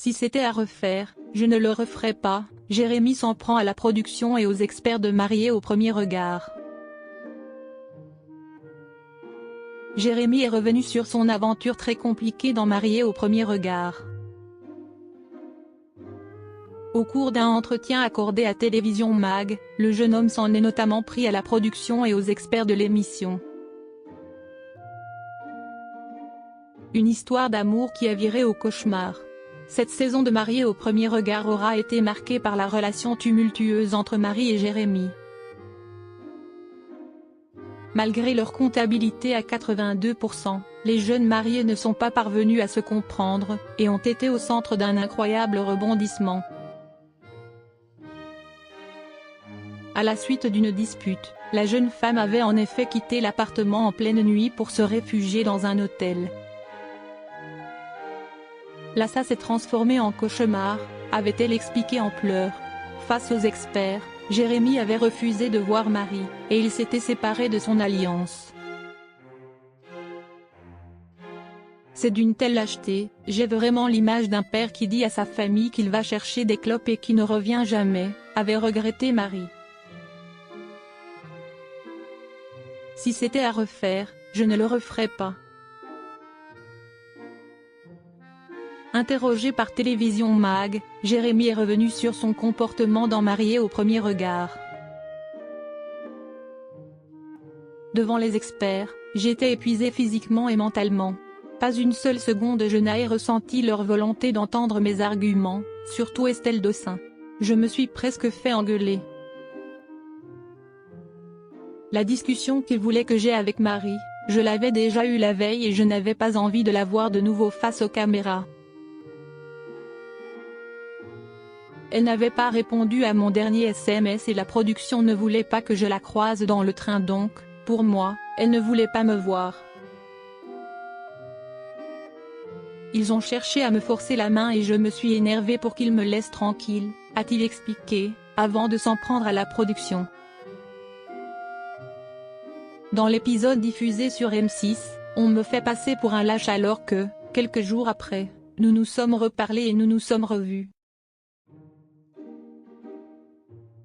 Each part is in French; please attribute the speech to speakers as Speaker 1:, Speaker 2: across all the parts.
Speaker 1: Si c'était à refaire, je ne le referais pas. Jérémy s'en prend à la production et aux experts de Mariés au premier regard. Jérémy est revenu sur son aventure très compliquée dans Mariés au premier regard. Au cours d'un entretien accordé à Télévision Mag, le jeune homme s'en est notamment pris à la production et aux experts de l'émission. Une histoire d'amour qui a viré au cauchemar. Cette saison de Mariés au premier regard aura été marquée par la relation tumultueuse entre Marie et Jérémy. Malgré leur comptabilité à 82%, les jeunes mariés ne sont pas parvenus à se comprendre, et ont été au centre d'un incroyable rebondissement. À la suite d'une dispute, la jeune femme avait en effet quitté l'appartement en pleine nuit pour se réfugier dans un hôtel. Là, ça s'est transformé en cauchemar, avait-elle expliqué en pleurs. Face aux experts, Jérémy avait refusé de voir Marie, et il s'était séparé de son alliance. C'est d'une telle lâcheté, j'ai vraiment l'image d'un père qui dit à sa famille qu'il va chercher des clopes et qui ne revient jamais, avait regretté Marie. Si c'était à refaire, je ne le referais pas. Interrogé par Télévision Mag, Jérémy est revenu sur son comportement dans Mariés au premier regard. Devant les experts, j'étais épuisé physiquement et mentalement. Pas une seule seconde je n'ai ressenti leur volonté d'entendre mes arguments, surtout Estelle Dossin. Je me suis presque fait engueuler. La discussion qu'il voulait que j'aie avec Marie, je l'avais déjà eue la veille et je n'avais pas envie de la voir de nouveau face aux caméras. Elle n'avait pas répondu à mon dernier SMS et la production ne voulait pas que je la croise dans le train donc, pour moi, elle ne voulait pas me voir. Ils ont cherché à me forcer la main et je me suis énervé pour qu'ils me laissent tranquille, a-t-il expliqué, avant de s'en prendre à la production. Dans l'épisode diffusé sur M6, on me fait passer pour un lâche alors que, quelques jours après, nous nous sommes reparlés et nous nous sommes revus.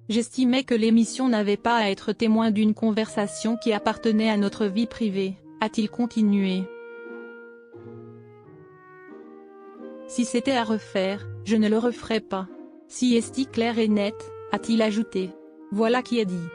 Speaker 1: J'estimais que l'émission n'avait pas à être témoin d'une conversation qui appartenait à notre vie privée, a-t-il continué. Si c'était à refaire, je ne le referais pas. Si est clair et net, a-t-il ajouté. Voilà qui est dit.